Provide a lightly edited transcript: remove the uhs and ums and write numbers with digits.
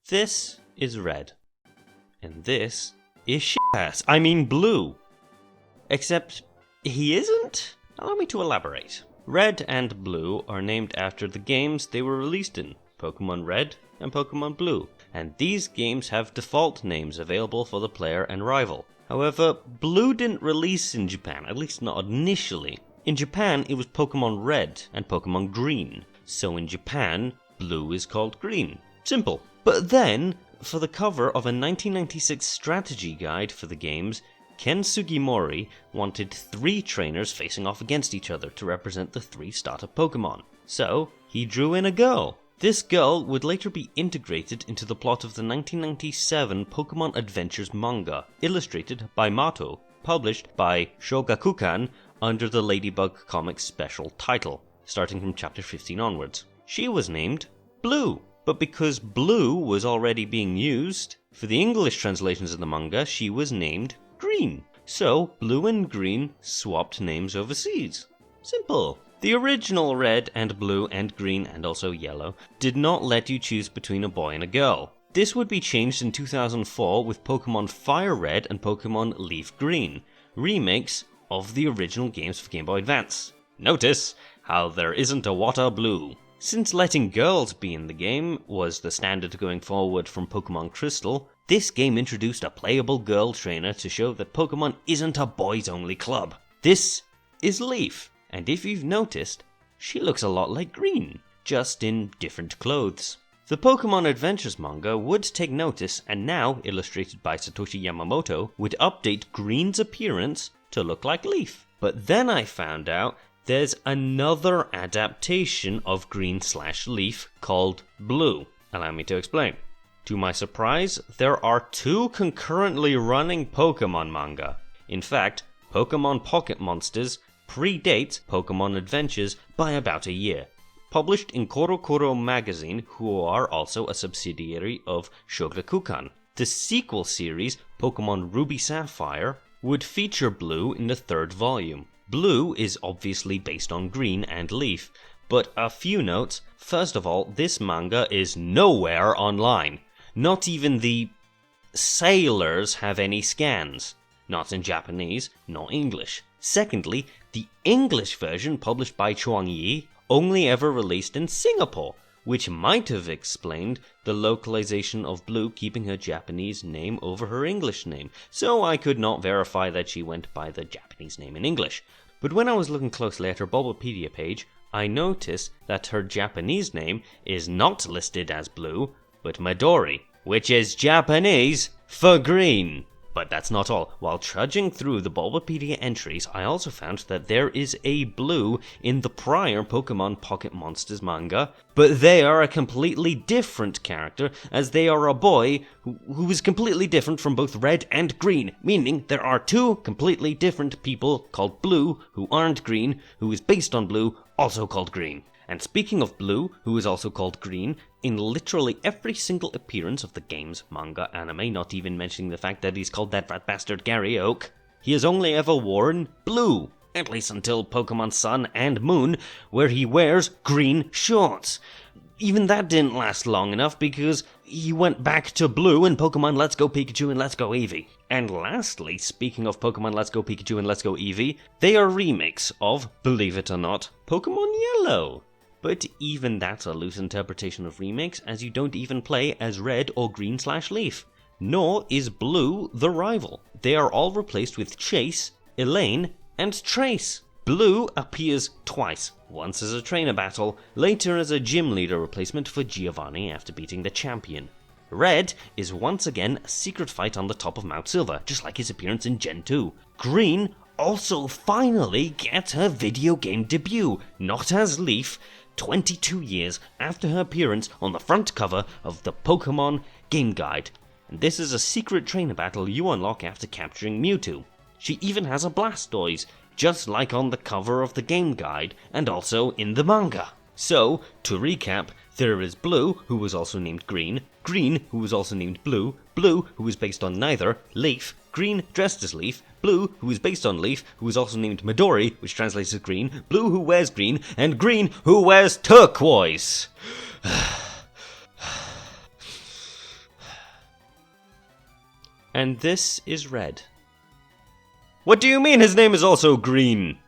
This is red. And this is blue. Except he isn't? Allow me to elaborate. Red and Blue are named after the games they were released in, Pokémon Red and Pokémon Blue, and these games have default names available for the player and rival. However, Blue didn't release in Japan, at least not initially. In Japan, it was Pokémon Red and Pokémon Green, so in Japan, Blue is called Green. Simple. But then, for the cover of a 1996 strategy guide for the games, Ken Sugimori wanted 3 trainers facing off against each other to represent the 3 starter Pokemon. So, he drew in a girl. This girl would later be integrated into the plot of the 1997 Pokemon Adventures manga, illustrated by Mato, published by Shogakukan under the Ladybug Comics special title, starting from chapter 15 onwards. She was named Blue, but because Blue was already being used for the English translations of the manga, she was named Green. So, Blue and Green swapped names overseas. Simple. The original Red and Blue and Green and also Yellow did not let you choose between a boy and a girl. This would be changed in 2004 with Pokemon Fire Red and Pokemon Leaf Green, remakes of the original games for Game Boy Advance. Notice how there isn't a Water Blue. Since letting girls be in the game was the standard going forward from Pokemon Crystal, this game introduced a playable girl trainer to show that Pokemon isn't a boys-only club. This is Leaf, and if you've noticed, she looks a lot like Green, just in different clothes. The Pokemon Adventures manga would take notice, and now, illustrated by Satoshi Yamamoto, would update Green's appearance to look like Leaf. But then I found out there's another adaptation of Green/Leaf called Blue. Allow me to explain. To my surprise, there are 2 concurrently running Pokemon manga. In fact, Pokemon Pocket Monsters predates Pokemon Adventures by about a year. Published in Korokoro magazine, who are also a subsidiary of Shogakukan. The sequel series, Pokemon Ruby Sapphire, would feature Blue in the 3rd volume. Blue is obviously based on Green and Leaf, but a few notes. First of all, this manga is nowhere online. Not even the sailors have any scans. Not in Japanese, nor English. Secondly, the English version published by Chuangyi only ever released in Singapore, which might have explained the localization of Blue keeping her Japanese name over her English name, so I could not verify that she went by the Japanese name in English. But when I was looking closely at her Bulbapedia page, I noticed that her Japanese name is not listed as Blue, but Midori, which is Japanese for green. But that's not all. While trudging through the Bulbapedia entries, I also found that there is a Blue in the prior Pokemon Pocket Monsters manga, but they are a completely different character, as they are a boy who is completely different from both Red and Green, meaning there are 2 completely different people called Blue who aren't Green, who is based on Blue, also called Green. And speaking of Blue, who is also called Green, in literally every single appearance of the games, manga, anime, not even mentioning the fact that he's called that rat bastard Gary Oak, he has only ever worn blue, at least until Pokemon Sun and Moon, where he wears green shorts. Even that didn't last long enough because he went back to blue in Pokemon Let's Go Pikachu and Let's Go Eevee. And lastly, speaking of Pokemon Let's Go Pikachu and Let's Go Eevee, they are remakes of, believe it or not, Pokemon Yellow. But even that's a loose interpretation of remakes, as you don't even play as Red or Green/Leaf. Nor is Blue the rival. They are all replaced with Chase, Elaine, and Trace. Blue appears twice, once as a trainer battle, later as a gym leader replacement for Giovanni after beating the champion. Red is once again a secret fight on the top of Mount Silver, just like his appearance in Gen 2. Green also finally gets her video game debut, not as Leaf, 22 years after her appearance on the front cover of the Pokémon Game Guide. And this is a secret trainer battle you unlock after capturing Mewtwo. She even has a Blastoise, just like on the cover of the Game Guide, and also in the manga. So, to recap, there is Blue, who was also named Green, Green, who was also named Blue, Blue, who is based on neither, Leaf, Green dressed as Leaf, Blue, who is based on Leaf, who is also named Midori, which translates as green, Blue who wears green, and Green who wears turquoise. And this is red. What do you mean his name is also green?